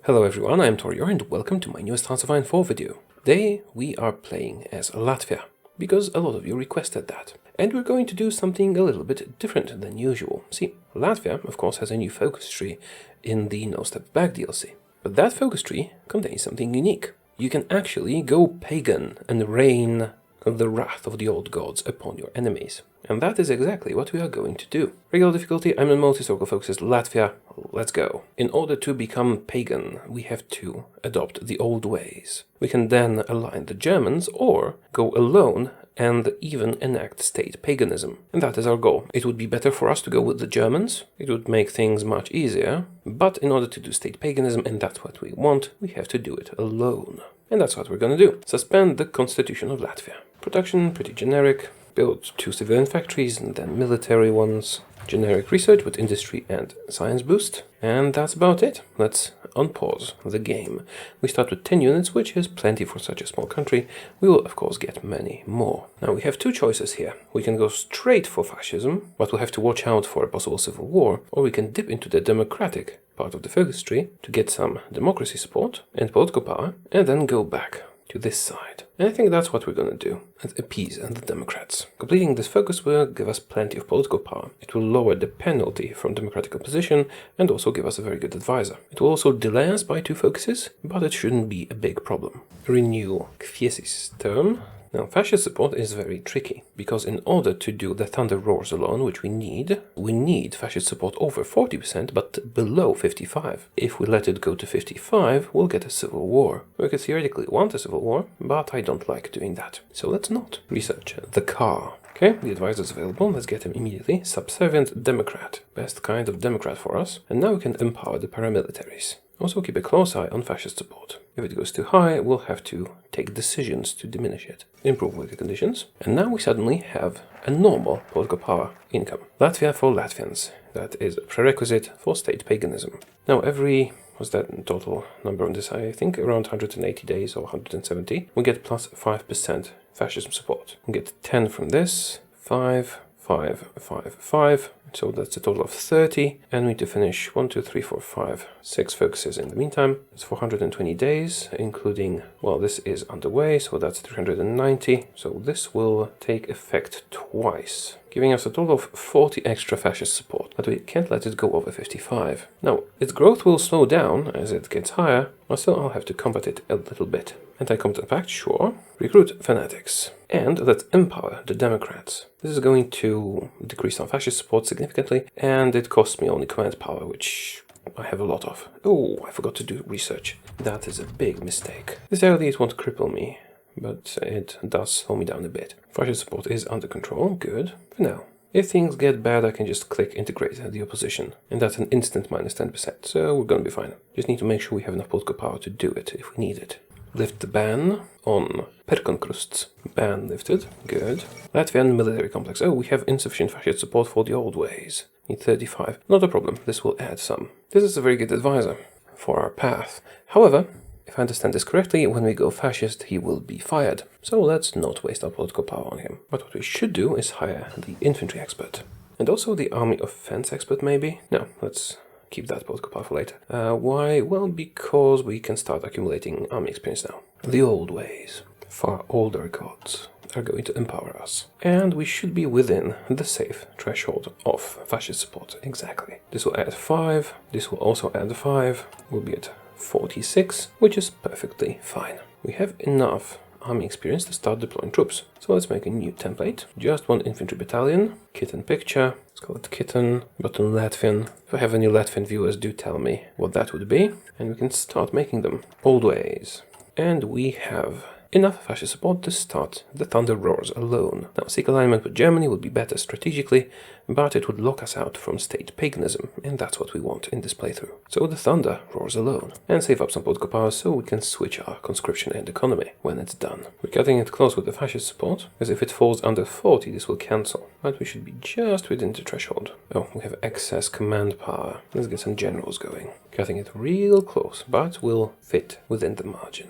Hello everyone, I am Taureor and welcome to my newest Hearts of Iron 4 video. Today we are playing as Latvia, because a lot of you requested that. And we're going to do something a little bit different than usual. See, Latvia of course has a new focus tree in the No Step Back DLC. But that focus tree contains something unique. You can actually go pagan and rain the wrath of the old gods upon your enemies. And that is exactly what we are going to do. Regular difficulty, I'm in multi-historical focus is Latvia. Let's go. In order to become pagan, we have to adopt the old ways. We can then align the Germans or go alone and even enact state paganism. And that is our goal. It would be better for us to go with the Germans. It would make things much easier. But in order to do state paganism, and that's what we want, we have to do it alone. And that's what we're going to do. Suspend the Constitution of Latvia. Production, pretty generic. Build 2 civilian factories and then military ones. Generic research with industry and science boost. And that's about it. Let's unpause the game. We start with 10 units, which is plenty for such a small country. We will of course get many more. Now we have 2 choices here. We can go straight for fascism, but we'll have to watch out for a possible civil war, or we can dip into the democratic part of the focus tree to get some democracy support and political power, and then go back to this side. And I think that's what we're going to do, and appease the Democrats. Completing this focus will give us plenty of political power. It will lower the penalty from democratic opposition and also give us a very good advisor. It will also delay us by 2 focuses, but it shouldn't be a big problem. Renew Kviesi's term. Now, fascist support is very tricky, because in order to do the Thunder Roars alone, which we need fascist support over 40%, but below 55. If we let it go to 55, we'll get a civil war. We could theoretically want a civil war, but I don't like doing that. So let's not. Research the car. Okay, the advisor is available, let's get him immediately. Subservient Democrat, best kind of Democrat for us. And now we can empower the paramilitaries. Also keep a close eye on fascist support. If it goes too high, we'll have to take decisions to diminish it. Improve worker conditions. And now we suddenly have a normal political power income. Latvia for Latvians. That is a prerequisite for state paganism. Now what's that total number on this? I think around 180 days or 170. We get plus 5% fascism support. We get 10 from this, 5, 5, 5, 5. So that's a total of 30, and we need to finish 1, 2, 3, 4, 5, 6 focuses in the meantime. It's 420 days, including, well, this is underway, so that's 390. So this will take effect twice, giving us a total of 40 extra fascist support, but we can't let it go over 55. Now, its growth will slow down as it gets higher, but still I'll have to combat it a little bit. Anti-combatant pact, sure. Recruit fanatics. And let's empower the Democrats. This is going to decrease our fascist support significantly, and it costs me only command power, which I have a lot of. Oh, I forgot to do research. That is a big mistake. Necessarily it won't cripple me, but it does slow me down a bit. Fascist support is under control, good. For now. If things get bad, I can just click integrate the opposition, and that's an instant minus 10%, so we're gonna be fine. Just need to make sure we have enough political power to do it if we need it. Lift the ban on Perkonkrusts. Ban lifted. Good. Latvian military complex. Oh, we have insufficient fascist support for the old ways. Need 35. Not a problem. This will add some. This is a very good advisor for our path. However, if I understand this correctly, when we go fascist, he will be fired. So let's not waste our political power on him. But what we should do is hire the infantry expert. And also the army offense expert, maybe? No, let's keep that political power for later. Why? Well, because we can start accumulating army experience now. The old ways, far older gods, are going to empower us. And we should be within the safe threshold of fascist support. Exactly. This will add 5. This will also add 5. We'll be at 46, which is perfectly fine. We have enough army experience to start deploying troops. So let's make a new template. Just 1 infantry battalion. Kitten picture. Let's call it Kitten, but in Latvian. If I have any Latvian viewers, do tell me what that would be. And we can start making them. Old ways. And we have enough fascist support to start the Thunder Roars alone. Now, seek alignment with Germany would be better strategically, but it would lock us out from state paganism, and that's what we want in this playthrough. So the Thunder Roars alone. And save up some political power so we can switch our conscription and economy when it's done. We're cutting it close with the fascist support, because if it falls under 40, this will cancel. But we should be just within the threshold. Oh, we have excess command power. Let's get some generals going. Cutting it real close, but will fit within the margin.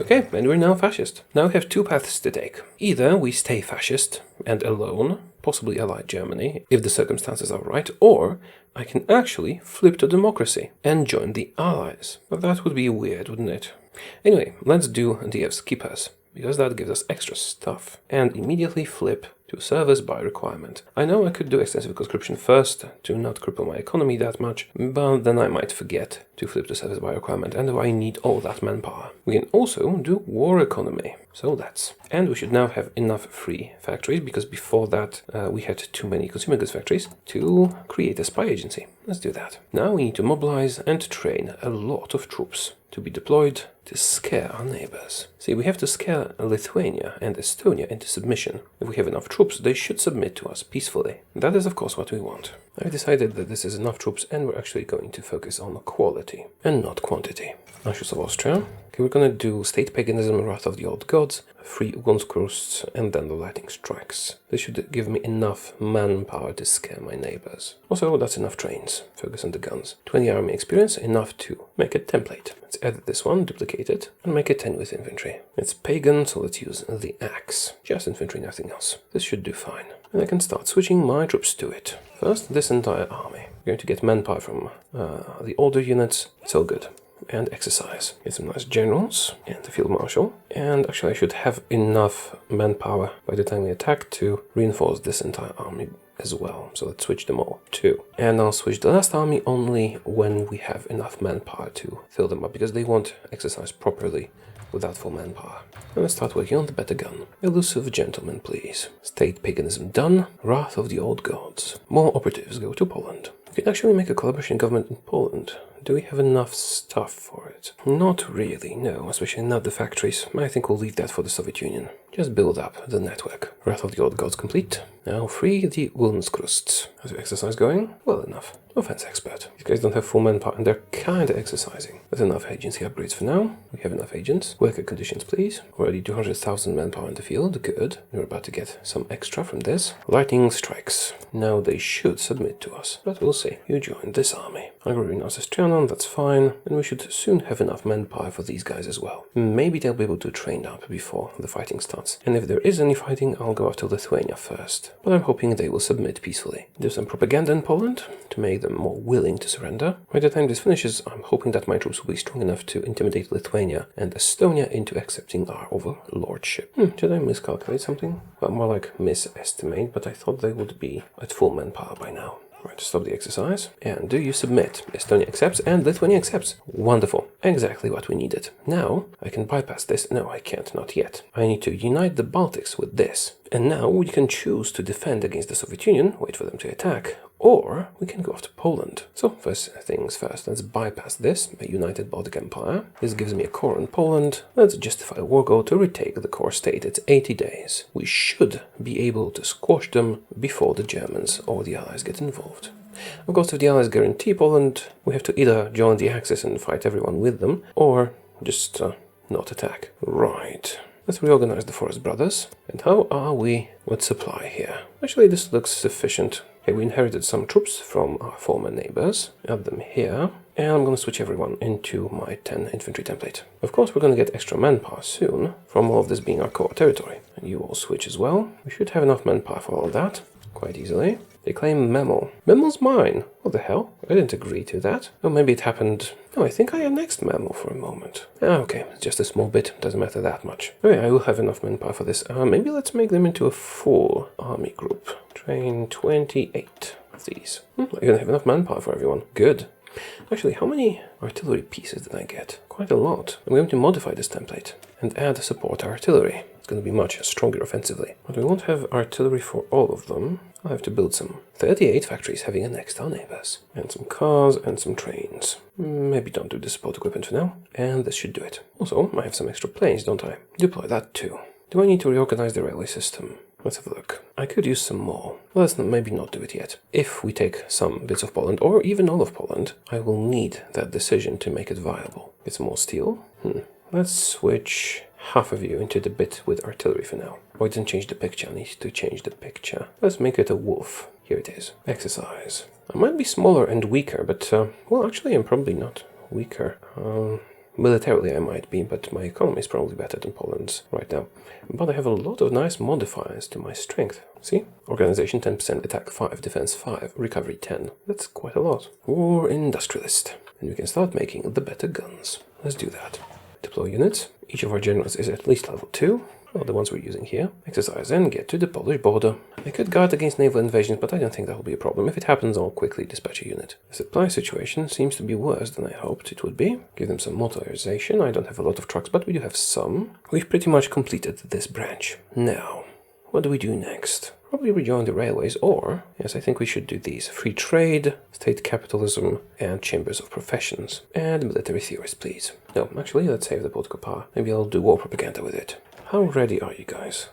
Okay, and we're now fascist. Now we have two paths to take. Either we stay fascist and alone, possibly ally Germany, if the circumstances are right, or I can actually flip to democracy and join the Allies. But that would be weird, wouldn't it? Anyway, let's do Diev's Keepers, because that gives us extra stuff, and immediately flip to service by requirement. I know I could do extensive conscription first to not cripple my economy that much, but then I might forget to flip to service by requirement, and I need all that manpower. We can also do war economy, so that's. And we should now have enough free factories, because before that we had too many consumer goods factories, to create a spy agency. Let's do that. Now we need to mobilize and train a lot of troops to be deployed to scare our neighbors. See, we have to scare Lithuania and Estonia into submission. If we have enough troops, they should submit to us peacefully. That is, of course, what we want. I've decided that this is enough troops, and we're actually going to focus on quality and not quantity. Archers of Austria. Okay, we're gonna do State Paganism, Wrath of the Old Gods, Free Gunskrusts, and then the Lightning Strikes. This should give me enough manpower to scare my neighbors. Also, that's enough trains. Focus on the guns. 20 army experience, enough to make a template. Let's edit this one, duplicate it, and make it 10 with infantry. It's pagan, so let's use the axe. Just infantry, nothing else. This should do fine. And I can start switching my troops to it. First, this entire army. We're going to get manpower from the older units. It's all good. And exercise. Get some nice generals and the field marshal. And actually I should have enough manpower by the time we attack to reinforce this entire army as well. So let's switch them all too. And I'll switch the last army only when we have enough manpower to fill them up, because they won't exercise properly without full manpower. And let's start working on the better gun. Elusive gentleman, please. State paganism done. Wrath of the Old Gods. More operatives go to Poland. We can actually make a collaboration government in Poland. Do we have enough stuff for it? Not really, no, especially not the factories. I think we'll leave that for the Soviet Union. Just build up the network. Wrath of the Old Gods complete. Now free the Gunskrusts. How's your exercise going? Well enough. Offense expert. These guys don't have full manpower and they're kinda exercising. That's enough agency upgrades for now. We have enough agents. Worker conditions, please. Already 200,000 manpower in the field. Good. We're about to get some extra from this. Lightning strikes. Now they should submit to us, but we'll see. You join this army. Hungarian Trianon, that's fine. And we should soon have enough manpower for these guys as well. Maybe they'll be able to train up before the fighting starts. And if there is any fighting, I'll go after Lithuania first. But I'm hoping they will submit peacefully. Do some propaganda in Poland to make them more willing to surrender. By the time this finishes, I'm hoping that my troops will be strong enough to intimidate Lithuania and Estonia into accepting our overlordship. Did I miscalculate something? Well, more like misestimate, but I thought they would be at full manpower by now. Right, stop the exercise. And do you submit? Estonia accepts and Lithuania accepts. Wonderful. Exactly what we needed. Now, I can bypass this. No, I can't, not yet. I need to unite the Baltics with this. And now we can choose to defend against the Soviet Union, wait for them to attack, or we can go after Poland. So, first things first, let's bypass this, a united Baltic Empire. This gives me a core in Poland. Let's justify a war goal to retake the core state. It's 80 days. We should be able to squash them before the Germans or the Allies get involved. Of course, if the Allies guarantee Poland, we have to either join the Axis and fight everyone with them, or just not attack. Right. Let's reorganize the Forest Brothers. And how are we with supply here? Actually, this looks sufficient. Okay, we inherited some troops from our former neighbors. Add them here. And I'm going to switch everyone into my 10 infantry template. Of course, we're going to get extra manpower soon from all of this being our core territory. And you all switch as well. We should have enough manpower for all of that quite easily. They claim Memel. Memel's mine. What the hell? I didn't agree to that. Oh, maybe it happened. Oh, I think I annexed Memel for a moment. Okay, it's just a small bit. Doesn't matter that much. Okay, I will have enough manpower for this. Maybe let's make them into a full army group. Train 28 of these. I'm gonna have enough manpower for everyone. Good. Actually, how many artillery pieces did I get? Quite a lot. I'm going to modify this template and add support artillery. It's going to be much stronger offensively. But we won't have artillery for all of them. I'll have to build some 38 factories having annexed our neighbors. And some cars and some trains. Maybe don't do the support equipment for now. And this should do it. Also, I have some extra planes, don't I? Deploy that too. Do I need to reorganize the railway system? Let's have a look. I could use some more. Well, let's maybe not do it yet. If we take some bits of Poland, or even all of Poland, I will need that decision to make it viable. Get some more steel? Let's switch half of you into the bit with artillery for now. Oh, I didn't change the picture. I need to change the picture. Let's make it a wolf. Here it is. Exercise. I might be smaller and weaker, but, well, actually I'm probably not weaker. militarily I might be, but my economy is probably better than Poland's right now. But I have a lot of nice modifiers to my strength. See? Organization 10%, attack 5, defense 5, recovery 10. That's quite a lot. War industrialist. And we can start making the better guns. Let's do that. Deploy units. Each of our generals is at least level 2. Well, the ones we're using here. Exercise and get to the Polish border. I could guard against naval invasions, but I don't think that will be a problem. If it happens, I'll quickly dispatch a unit. The supply situation seems to be worse than I hoped it would be. Give them some motorization. I don't have a lot of trucks, but we do have some. We've pretty much completed this branch. Now, what do we do next? Probably rejoin the railways, or, yes, I think we should do these. Free trade, state capitalism, and chambers of professions. And military theorists, please. No, actually, let's save the political power. Maybe I'll do war propaganda with it. How ready are you guys?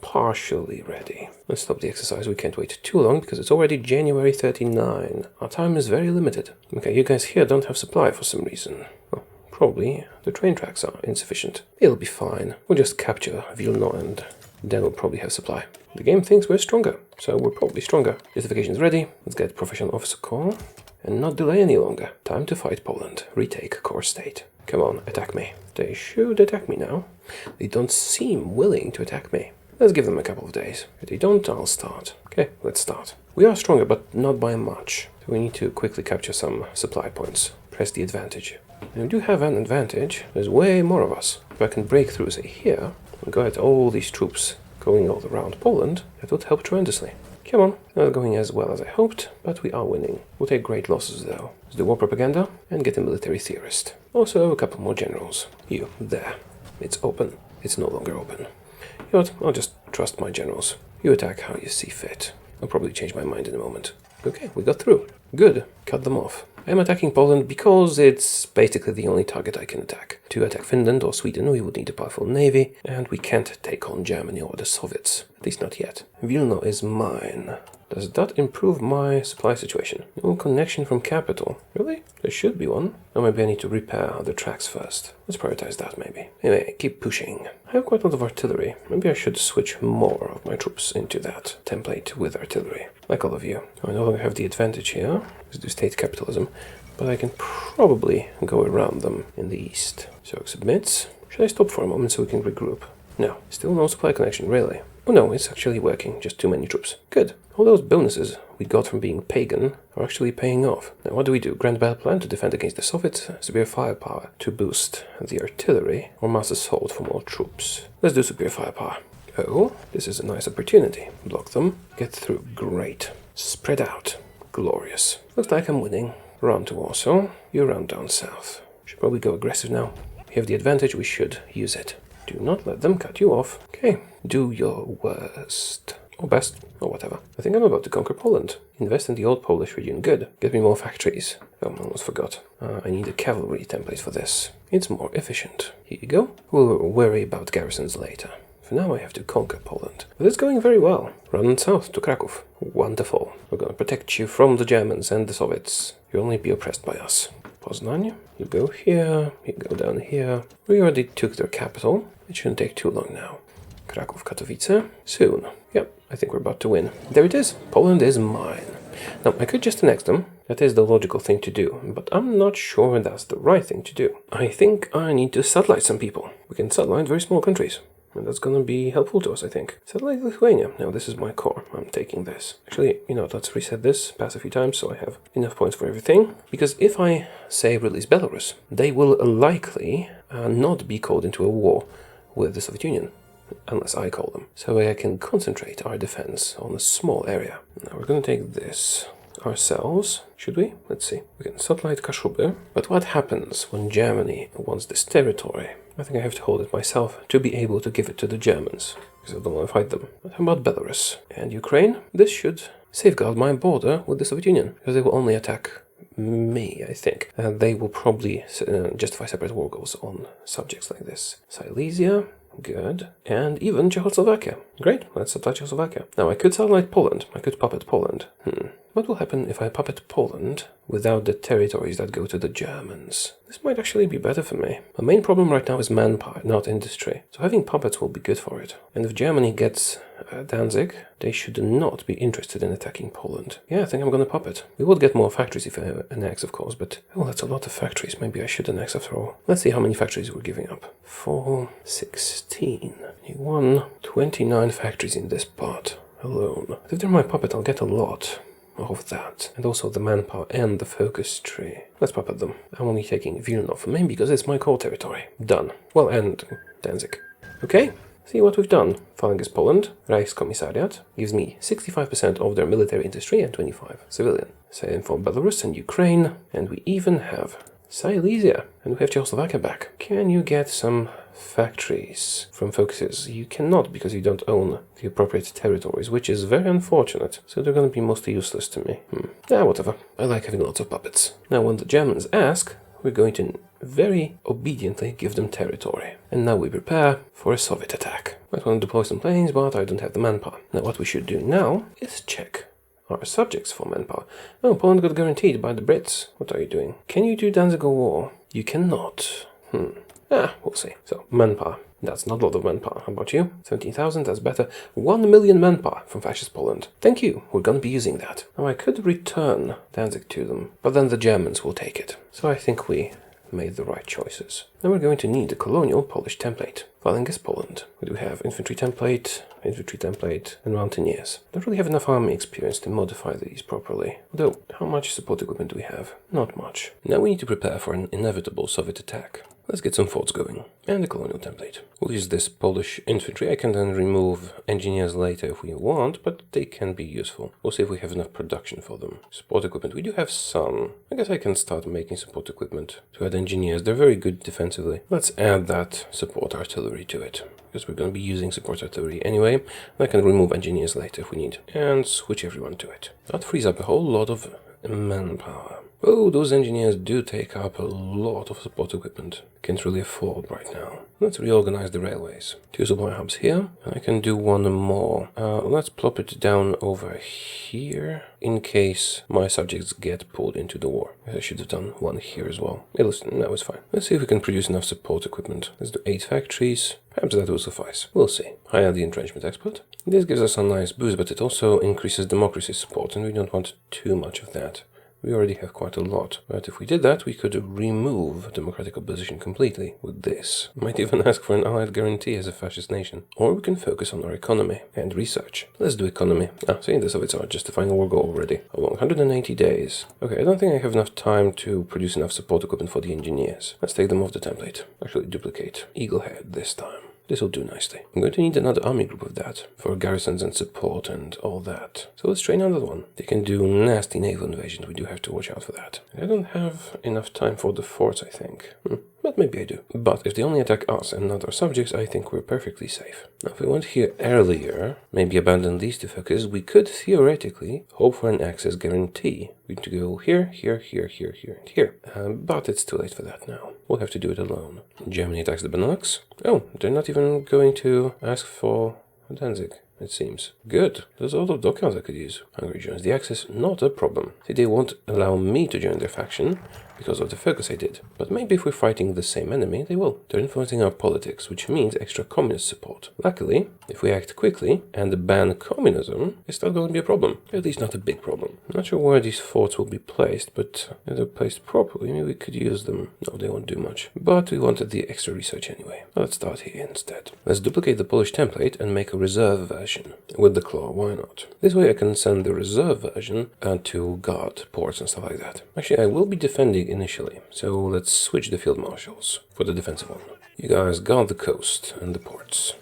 Partially ready. Let's stop the exercise. We can't wait too long because it's already January 39. Our time is very limited. Okay, you guys here don't have supply for some reason. Well, probably the train tracks are insufficient. It'll be fine. We'll just capture Vilno and then we'll probably have supply. The game thinks we're stronger, so we're probably stronger. Justification is ready. Let's get professional officer call and not delay any longer. Time to fight Poland. Retake core state. Come on, attack me. They should attack me now. They don't seem willing to attack me. Let's give them a couple of days. If they don't, I'll start. Okay, let's start. We are stronger, but not by much. So we need to quickly capture some supply points. Press the advantage. And we do have an advantage. There's way more of us. If I can break through, say, here, and go at all these troops going all around Poland, that would help tremendously. Come on, not going as well as I hoped, but we are winning. We'll take great losses though. Let's do war propaganda and get a military theorist. Also a couple more generals. You, there. It's open. It's no longer open. You know what, I'll just trust my generals. You attack how you see fit. I'll probably change my mind in a moment. Okay, we got through. Good. Cut them off. I'm attacking Poland because it's basically the only target I can attack. To attack Finland or Sweden, we would need a powerful navy, and we can't take on Germany or the Soviets. At least not yet. Vilno is mine. Does that improve my supply situation? No connection from capital. Really? There should be one. Or maybe I need to repair the tracks first. Let's prioritize that maybe. Anyway, keep pushing. I have quite a lot of artillery. Maybe I should switch more of my troops into that template with artillery. Like all of you. I no longer have the advantage here. Let's do state capitalism. But I can probably go around them in the east. So submits. Should I stop for a moment so we can regroup? No. Still no supply connection, really. Oh no, it's actually working. Just too many troops. Good. All those bonuses we got from being pagan are actually paying off. Now what do? Grand battle plan to defend against the Soviets, superior firepower to boost the artillery, or mass assault for more troops. Let's do superior firepower. Oh, this is a nice opportunity. Block them. Get through. Great. Spread out. Glorious. Looks like I'm winning. Round to Warsaw. You round down south. Should probably go aggressive now. We have the advantage, we should use it. Do not let them cut you off. Okay. Do your worst. Or best, or whatever. I think I'm about to conquer Poland. Invest in the old Polish region. Good. Get me more factories. Oh, I almost forgot. I need a cavalry template for this. It's more efficient. Here you go. We'll worry about garrisons later. For now I have to conquer Poland. But it's going very well. Run south to Kraków. Wonderful. We're going to protect you from the Germans and the Soviets. You'll only be oppressed by us. Poznań. You go here. You go down here. We already took their capital. It shouldn't take too long now. Kraków, Katowice. Soon. Yep, I think we're about to win. There it is. Poland is mine. Now, I could just annex them. That is the logical thing to do, but I'm not sure that's the right thing to do. I think I need to satellite some people. We can satellite very small countries. And that's gonna be helpful to us, I think. Satellite Lithuania. Now, this is my core. I'm taking this. Actually, you know, let's reset this, pass a few times, so I have enough points for everything. Because if I, say, release Belarus, they will likely not be called into a war with the Soviet Union. Unless I call them. So I can concentrate our defense on a small area. Now we're going to take this ourselves. Should we? Let's see. We can satellite Kashuby. But what happens when Germany wants this territory? I think I have to hold it myself to be able to give it to the Germans. Because I don't want to fight them. But how about Belarus? And Ukraine? This should safeguard my border with the Soviet Union. Because they will only attack me, I think. And they will probably justify separate war goals on subjects like this. Silesia. Good. And even Czechoslovakia. Great, let's supply Czechoslovakia. Now, I could satellite Poland. I could puppet Poland. what will happen if I puppet Poland without the territories that go to the Germans? This might actually be better for me. My main problem right now is manpower, not industry. So having puppets will be good for it. And if Germany gets Danzig, they should not be interested in attacking Poland. Yeah, I think I'm gonna puppet. We would get more factories if I annex, of course, but oh, that's a lot of factories. Maybe I should annex after all. Let's see how many factories we're giving up. 4, 16, 21, 29 factories in this part alone. If they're my puppet, I'll get a lot of that, and also the manpower and the focus tree. Let's puppet them. I'm only taking Vilna for me because it's my core territory. Done. Well, and Danzig. Okay, see what we've done. Phalanx Poland, Reichskommissariat, gives me 65% of their military industry and 25 civilian. Same for Belarus and Ukraine, and we even have Silesia, and we have Czechoslovakia back. Can you get some factories from focuses? You cannot, because you don't own the appropriate territories, which is very unfortunate. So they're going to be mostly useless to me. Yeah, whatever. I like having lots of puppets. Now when the Germans ask, we're going to very obediently give them territory. And now we prepare for a Soviet attack. Might want to deploy some planes, but I don't have the manpower. Now what we should do now is check our subjects for manpower. Oh, Poland got guaranteed by the Brits. What are you doing? Can you do Danzig War? You cannot. We'll see. So, manpower. That's not a lot of manpower. How about you? 17,000, that's better. 1 million manpower from Fascist Poland. Thank you. We're gonna be using that. Now, I could return Danzig to them, but then the Germans will take it. So I think we made the right choices. Now we're going to need a colonial Polish template. Phalanx Poland. We do have infantry template, and mountaineers. Don't really have enough army experience to modify these properly. Although, how much support equipment do we have? Not much. Now we need to prepare for an inevitable Soviet attack. Let's get some forts going. And a colonial template. We'll use this Polish infantry. I can then remove engineers later if we want, but they can be useful. We'll see if we have enough production for them. Support equipment. We do have some. I guess I can start making support equipment to add engineers. They're very good defensively. Let's add that support artillery to it, because we're going to be using support artillery anyway. I can remove engineers later if we need. And switch everyone to it. That frees up a whole lot of manpower. Oh, those engineers do take up a lot of support equipment. Can't really afford right now. Let's reorganize the railways. 2 supply hubs here. I can do one more. Let's plop it down over here in case my subjects get pulled into the war. I should have done one here as well. Hey, listen, that was fine. Let's see if we can produce enough support equipment. Let's do 8 factories. Perhaps that will suffice. We'll see. Hire the entrenchment expert. This gives us a nice boost, but it also increases democracy support, and we don't want too much of that. We already have quite a lot, but if we did that, we could remove democratic opposition completely with this. Might even ask for an allied guarantee as a fascist nation. Or we can focus on our economy and research. Let's do economy. See, the Soviets are justifying a war goal already. 180 days. Okay, I don't think I have enough time to produce enough support equipment for the engineers. Let's take them off the template. Actually, duplicate Eaglehead this time. This will do nicely. I'm going to need another army group of that for garrisons and support and all that. So let's train another one. They can do nasty naval invasions. We do have to watch out for that. I don't have enough time for the forts, I think. But maybe I do. But if they only attack us and not our subjects, I think we're perfectly safe. Now, if we went here earlier, maybe abandon these to focus, we could theoretically hope for an access guarantee. We need to go here, here, here, here, here, and here. But it's too late for that now. We'll have to do it alone. Germany attacks the Benelux. Oh, they're not even going to ask for Danzig, it seems. Good. There's a lot of dockyards I could use. Hungary joins the Axis, not a problem. See, they won't allow me to join their faction because of the focus I did. But maybe if we're fighting the same enemy, they will. They're influencing our politics, which means extra communist support. Luckily, if we act quickly and ban communism, it's not going to be a problem. At least not a big problem. I'm not sure where these forts will be placed, but if they're placed properly, maybe we could use them. No, they won't do much. But we wanted the extra research anyway. Let's start here instead. Let's duplicate the Polish template and make a reserve version with the claw. Why not? This way I can send the reserve version to guard ports and stuff like that. Actually, I will be defending initially, so let's switch the field marshals for the defensive one. You guys guard the coast and the ports.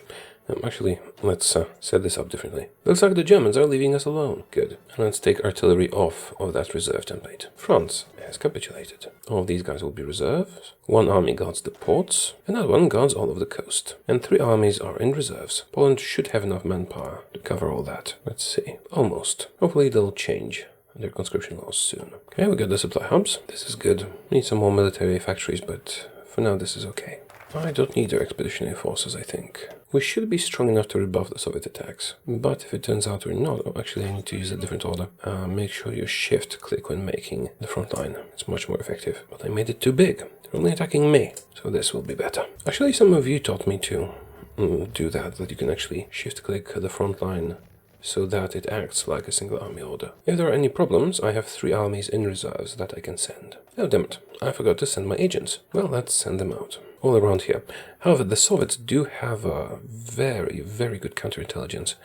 Actually, let's set this up differently. Looks like the Germans are leaving us alone. Good. And let's take artillery off of that reserve template. France has capitulated. All of these guys will be reserves. 1 army guards the ports. Another one guards all of the coast. And 3 armies are in reserves. Poland should have enough manpower to cover all that. Let's see. Almost. Hopefully they'll change their conscription laws soon. Okay, we got the supply hubs. This is good. Need some more military factories, but for now this is okay. I don't need their expeditionary forces, I think. We should be strong enough to rebuff the Soviet attacks. But if it turns out we're not... Oh, actually, I need to use a different order. Make sure you shift-click when making the front line. It's much more effective. But I made it too big. They're only attacking me. So this will be better. Actually, some of you taught me to do that you can actually shift-click the front line so that it acts like a single army order. If there are any problems, I have 3 armies in reserves that I can send. Oh, damn it. I forgot to send my agents. Well, let's send them out. All around here. However, the Soviets do have a very, very good counterintelligence,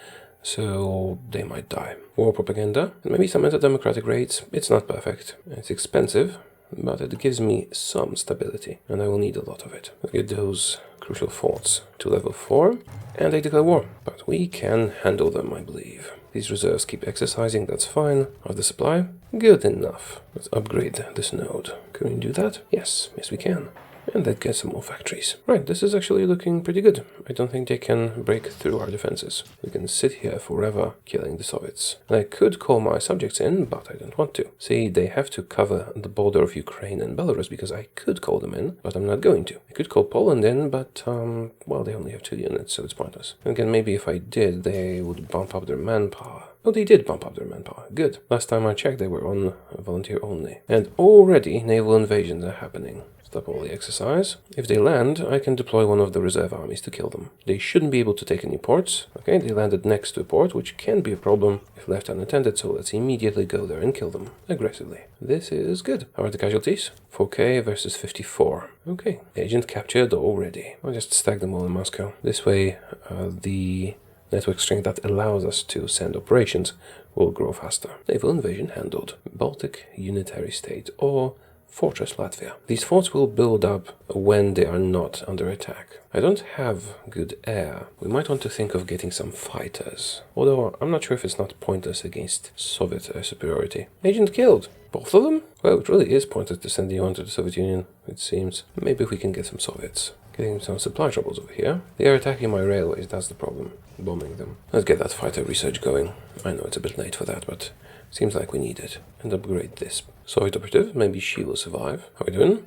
so they might die. War propaganda, and maybe some anti-democratic raids. It's not perfect. It's expensive, but it gives me some stability, and I will need a lot of it. I'll get those crucial forts to level 4, and they declare war. But we can handle them, I believe. These reserves keep exercising, that's fine. Of the supply? Good enough. Let's upgrade this node. Can we do that? Yes, we can. And that gets some more factories. Right, this is actually looking pretty good. I don't think they can break through our defenses. We can sit here forever killing the Soviets. And I could call my subjects in, but I don't want to. See, they have to cover the border of Ukraine and Belarus because I could call them in, but I'm not going to. I could call Poland in, but, well, they only have 2 units, so it's pointless. And again, maybe if I did, they would bump up their manpower. Oh, they did bump up their manpower. Good. Last time I checked, they were on volunteer only. And already naval invasions are happening. Stop all the exercise. If they land, I can deploy one of the reserve armies to kill them. They shouldn't be able to take any ports. Okay, they landed next to a port, which can be a problem if left unattended, so let's immediately go there and kill them aggressively. This is good. How are the casualties? 4k versus 54. Okay, agent captured already. I'll just stack them all in Moscow. This way, the network strength that allows us to send operations will grow faster. Naval invasion handled. Baltic unitary state, or Fortress Latvia. These forts will build up when they are not under attack. I don't have good air. We might want to think of getting some fighters. Although I'm not sure if it's not pointless against Soviet superiority. Agent killed. Both of them? Well, it really is pointless to send you on to the Soviet Union, it seems. Maybe if we can get some Soviets. Getting some supply troubles over here. They are attacking my railways, that's the problem. Bombing them. Let's get that fighter research going. I know it's a bit late for that, but seems like we need it. And upgrade this. Soviet operative, maybe she will survive. How are we doing?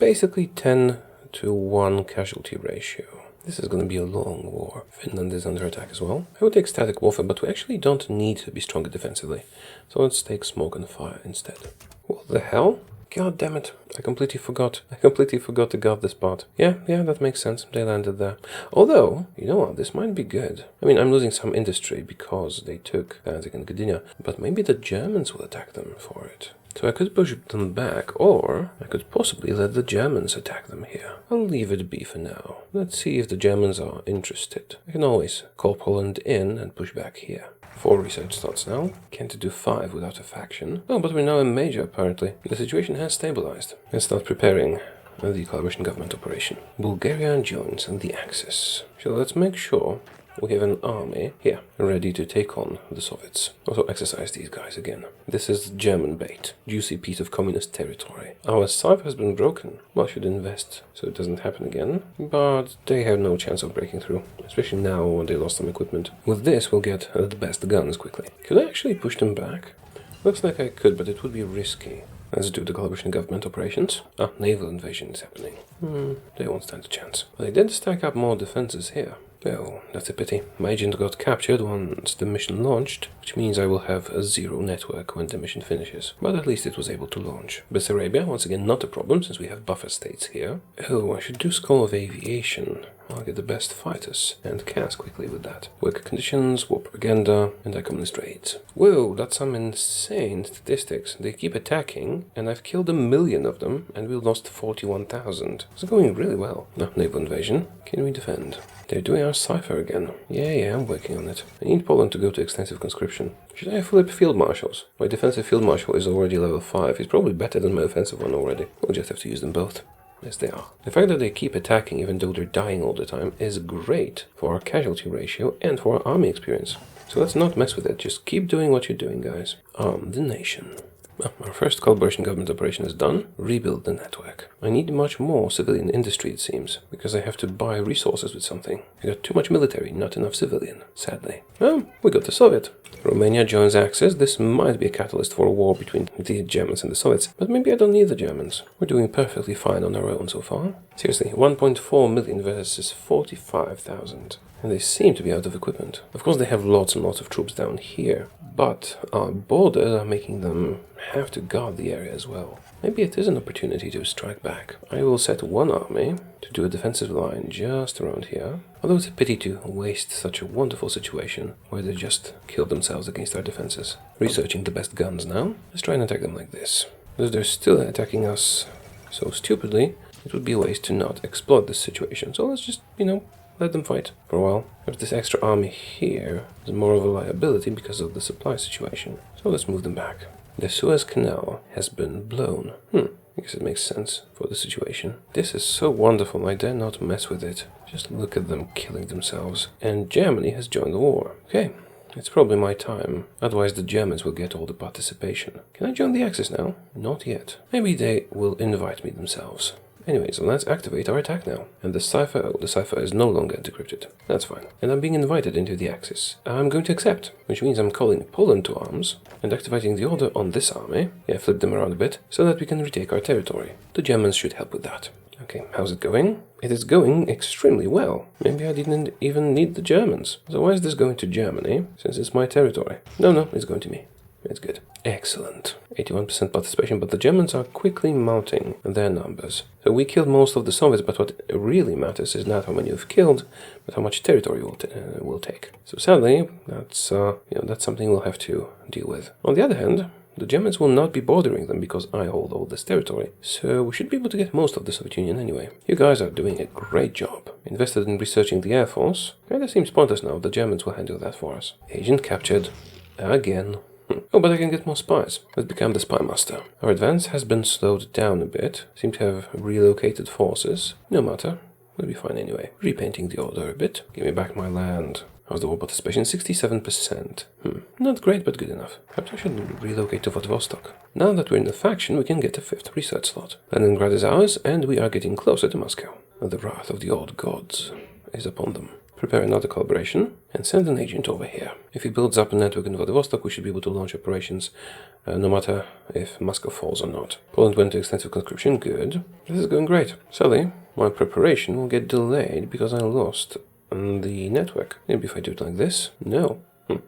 Basically 10 to 1 casualty ratio. This is going to be a long war. Finland is under attack as well. I would take static warfare, but we actually don't need to be stronger defensively. So let's take smoke and fire instead. What the hell? God damn it. I completely forgot to guard this part. Yeah, that makes sense. They landed there. Although, you know what, this might be good. I mean, I'm losing some industry because they took Danzig and Gdynia, but maybe the Germans will attack them for it. So I could push them back, or I could possibly let the Germans attack them here. I'll leave it be for now. Let's see if the Germans are interested. I can always call Poland in and push back here. 4 research slots now. Can't do 5 without a faction. Oh, but we're now in major, apparently. The situation has stabilized. Let's start preparing the coalition government operation. Bulgaria joins the Axis. So let's make sure we have an army here, ready to take on the Soviets. Also exercise these guys again. This is German bait. Juicy piece of communist territory. Our cipher has been broken. Well, I should invest so it doesn't happen again. But they have no chance of breaking through. Especially now when they lost some equipment. With this, we'll get the best guns quickly. Could I actually push them back? Looks like I could, but it would be risky. Let's do the coalition government operations. Naval invasion is happening. They won't stand a chance. But they did stack up more defenses here. Well, that's a pity. My agent got captured once the mission launched, which means I will have a 0 network when the mission finishes. But at least it was able to launch. Bessarabia, once again not a problem since we have buffer states here. Oh, I should do School of Aviation. I'll get the best fighters and cast quickly with that. Work conditions, war propaganda, anti-communist raids. Whoa, that's some insane statistics. They keep attacking, and I've killed 1 million of them, and we lost 41,000. It's going really well. Naval invasion. Can we defend? They're doing our cipher again. Yeah, I'm working on it. I need Poland to go to extensive conscription. Should I flip field marshals? My defensive field marshal is already level 5. He's probably better than my offensive one already. We'll just have to use them both. Yes, they are. The fact that they keep attacking even though they're dying all the time is great for our casualty ratio and for our army experience. So let's not mess with it. Just keep doing what you're doing, guys. Arm the nation. Well, our first collaboration government operation is done. Rebuild the network. I need much more civilian industry, it seems, because I have to buy resources with something. I got too much military, not enough civilian, sadly. Oh, we got the Soviet. Romania joins Axis. This might be a catalyst for a war between the Germans and the Soviets, but maybe I don't need the Germans. We're doing perfectly fine on our own so far. Seriously, 1.4 million versus 45,000. And they seem to be out of equipment. Of course, they have lots and lots of troops down here, but our borders are making them have to guard the area as well. Maybe it is an opportunity to strike back. I will set one army to do a defensive line just around here. Although it's a pity to waste such a wonderful situation where they just killed themselves against our defenses. Researching the best guns now. Let's try and attack them like this. Because they're still attacking us so stupidly, it would be a waste to not exploit this situation. So let's just, let them fight for a while. But this extra army here is more of a liability because of the supply situation. So let's move them back. The Suez Canal has been blown. I guess it makes sense for the situation. This is so wonderful, I dare not mess with it. Just look at them killing themselves. And Germany has joined the war. Okay, it's probably my time. Otherwise the Germans will get all the participation. Can I join the Axis now? Not yet. Maybe they will invite me themselves. Anyways, let's activate our attack now. And the cipher is no longer decrypted. That's fine. And I'm being invited into the Axis. I'm going to accept, which means I'm calling Poland to arms and activating the order on this army. Yeah, flip them around a bit so that we can retake our territory. The Germans should help with that. Okay, how's it going? It is going extremely well. Maybe I didn't even need the Germans. So why is this going to Germany, since it's my territory? No, it's going to me. It's good. Excellent. 81% participation, but the Germans are quickly mounting their numbers. So we killed most of the Soviets, but what really matters is not how many we've killed, but how much territory we'll take. So sadly, that's something we'll have to deal with. On the other hand, the Germans will not be bordering them because I hold all this territory. So we should be able to get most of the Soviet Union anyway. You guys are doing a great job. Invested in researching the Air Force. Kinda seems pointless now. The Germans will handle that for us. Agent captured. Again. Oh, but I can get more spies. Let's become the spy master. Our advance has been slowed down a bit. Seem to have relocated forces. No matter. We'll be fine anyway. Repainting the order a bit. Give me back my land. How's the war participation? 67%. Not great, but good enough. Perhaps I should relocate to Vladivostok. Now that we're in the faction, we can get a 5th research slot. Leningrad is ours, and we are getting closer to Moscow. The wrath of the old gods is upon them. Prepare another collaboration, and send an agent over here. If he builds up a network in Vladivostok, we should be able to launch operations, no matter if Moscow falls or not. Poland went to extensive conscription, good. This is going great. Sadly, my preparation will get delayed because I lost the network. Maybe if I do it like this? No.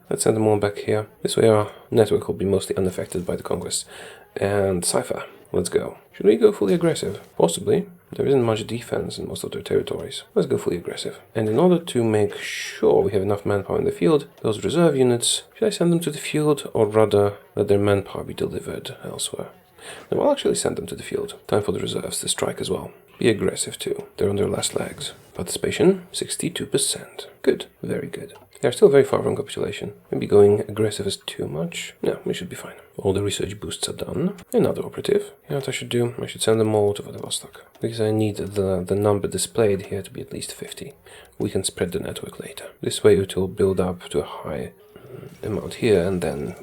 Let's send them all back here. This way our network will be mostly unaffected by the conquest. And cipher. Let's go. Should we go fully aggressive? Possibly. There isn't much defense in most of their territories. Let's go fully aggressive. And in order to make sure we have enough manpower in the field, those reserve units, should I send them to the field or rather let their manpower be delivered elsewhere? No, I'll actually send them to the field. Time for the reserves to strike as well. Be aggressive too. They're on their last legs. Participation, 62%. Good. Very good. They're still very far from capitulation. Maybe going aggressive is too much. No, we should be fine. All the research boosts are done. Another operative. You know what I should do? I should send them all to Vladivostok. Because I need the number displayed here to be at least 50. We can spread the network later. This way it will build up to a high amount here and then,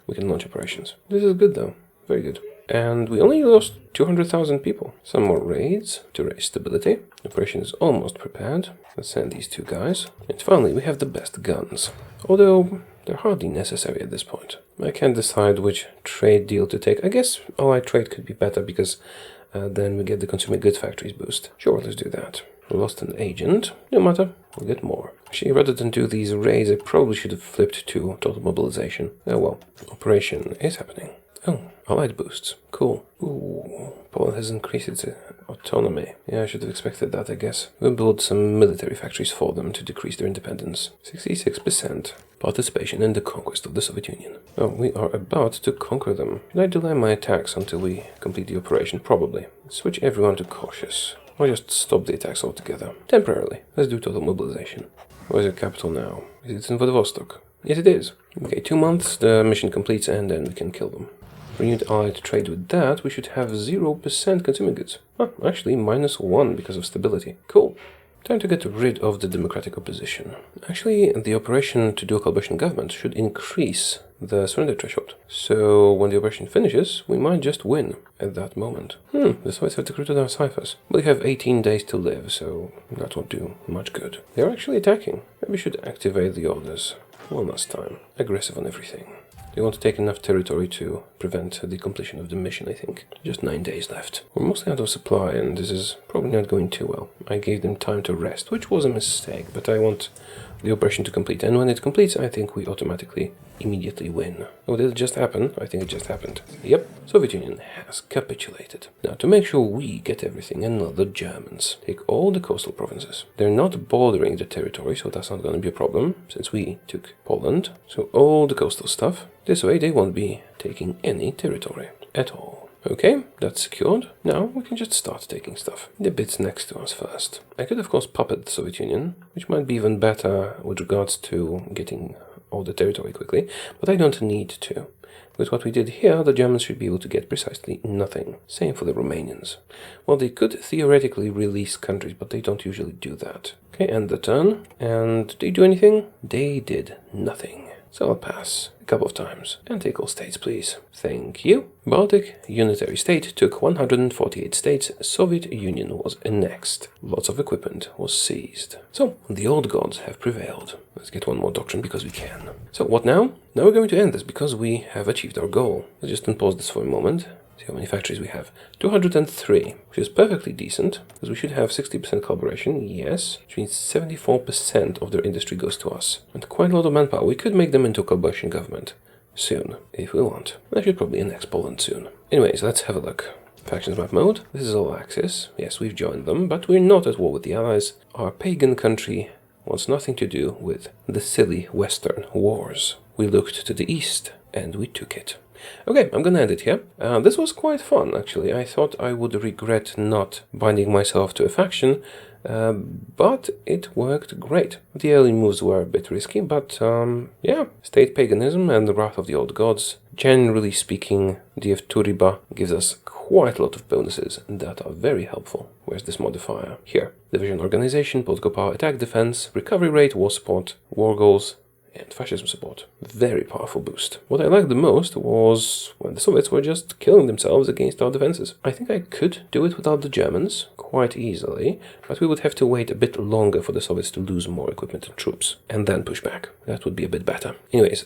we can launch operations. This is good though. Very good. And we only lost 200,000 people. Some more raids to raise stability. Operation is almost prepared. Let's send these two guys. And finally, we have the best guns. Although, they're hardly necessary at this point. I can't decide which trade deal to take. I guess allied trade could be better because then we get the consumer goods factories boost. Sure, let's do that. We lost an agent. No matter, we'll get more. Actually, rather than do these raids, I probably should have flipped to total mobilization. Oh well, operation is happening. Oh, allied boosts. Cool. Ooh, Poland has increased its autonomy. Yeah, I should have expected that, I guess. We'll build some military factories for them to decrease their independence. 66% participation in the conquest of the Soviet Union. Oh, we are about to conquer them. Should I delay my attacks until we complete the operation? Probably. Switch everyone to cautious. Or just stop the attacks altogether. Temporarily. Let's do total mobilization. Where's your capital now? Is it in Vladivostok? Yes, it is. Okay, 2 months, the mission completes, and then we can kill them. Renewed allied trade with that, we should have 0% consumer goods. Actually, -1 because of stability. Cool. Time to get rid of the democratic opposition. Actually, the operation to do a coalition government should increase the surrender threshold. So when the operation finishes, we might just win at that moment. The Soviets have decrypted our ciphers. We have 18 days to live, so that won't do much good. They're actually attacking. Maybe we should activate the orders one last time. Aggressive on everything. They want to take enough territory to prevent the completion of the mission, I think. Just 9 days left. We're mostly out of supply, and this is probably not going too well. I gave them time to rest, which was a mistake, but I want the operation to complete. And when it completes, I think we automatically immediately win. Oh, did it just happen? I think it just happened. Yep, Soviet Union has capitulated. Now, to make sure we get everything and not the Germans, take all the coastal provinces. They're not bordering the territory, so that's not going to be a problem, since we took Poland. So all the coastal stuff. This way they won't be taking any territory at all. Okay, that's secured. Now we can just start taking stuff. The bits next to us first. I could of course puppet the Soviet Union, which might be even better with regards to getting all the territory quickly, but I don't need to. With what we did here, the Germans should be able to get precisely nothing. Same for the Romanians. Well, they could theoretically release countries, but they don't usually do that. Okay, end the turn. And did they do anything? They did nothing. So I'll pass a couple of times. And take all states, please. Thank you. Baltic unitary state took 148 states. Soviet Union was annexed. Lots of equipment was seized. So, the old gods have prevailed. Let's get one more doctrine because we can. So, what now? Now we're going to end this because we have achieved our goal. Let's just unpause this for a moment. See how many factories we have. 203, which is perfectly decent, because we should have 60% collaboration, yes, which means 74% of their industry goes to us. And quite a lot of manpower. We could make them into a coalition government soon, if we want. I should probably annex Poland soon. Anyways, let's have a look. Factions map mode. This is all Axis. Yes, we've joined them, but we're not at war with the Allies. Our pagan country wants nothing to do with the silly Western wars. We looked to the east, and we took it. Okay, I'm gonna end it here. This was quite fun, actually. I thought I would regret not binding myself to a faction, but it worked great. The early moves were a bit risky, but yeah, state paganism and the wrath of the old gods. Generally speaking, DF Turiba gives us quite a lot of bonuses that are very helpful. Where's this modifier? Here. Division organization, political power, attack, defense, recovery rate, war support, war goals, and fascism support. Very powerful boost. What I liked the most was when the Soviets were just killing themselves against our defenses. I think I could do it without the Germans quite easily, but we would have to wait a bit longer for the Soviets to lose more equipment and troops, and then push back. That would be a bit better. Anyways,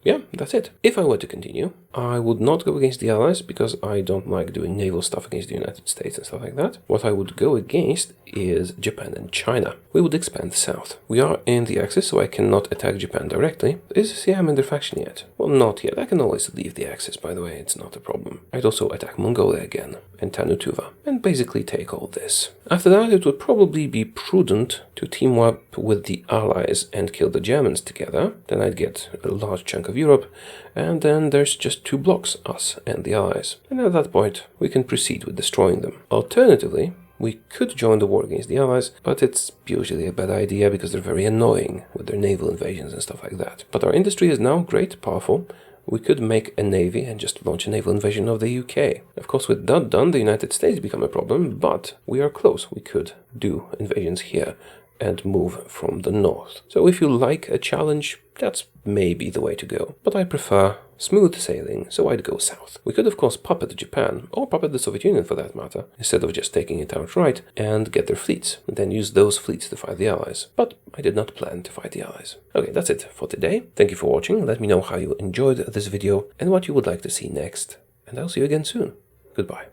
yeah, that's it. If I were to continue, I would not go against the Allies, because I don't like doing naval stuff against the United States and stuff like that. What I would go against is Japan and China. We would expand south. We are in the Axis, so I cannot attack Japan directly. Is Siam in their faction yet? Well, not yet. I can always leave the Axis, by the way. It's not a problem. I'd also attack Mongolia again, and Tanutuva, and basically take all this. After that, it would probably be prudent to team up with the Allies and kill the Germans together. Then I'd get a large chunk of Europe, and then there's just two blocks, us and the Allies. And at that point, we can proceed with destroying them. Alternatively, we could join the war against the Allies, but it's usually a bad idea because they're very annoying with their naval invasions and stuff like that. But our industry is now great, powerful. We could make a navy and just launch a naval invasion of the UK. Of course, with that done, the United States become a problem, but we are close. We could do invasions here and move from the north. So if you like a challenge, that's maybe the way to go. But I prefer smooth sailing, so I'd go south. We could of course puppet Japan, or puppet the Soviet Union for that matter, instead of just taking it outright, and get their fleets, and then use those fleets to fight the Allies. But I did not plan to fight the Allies. Okay, that's it for today. Thank you for watching. Let me know how you enjoyed this video, and what you would like to see next. And I'll see you again soon. Goodbye.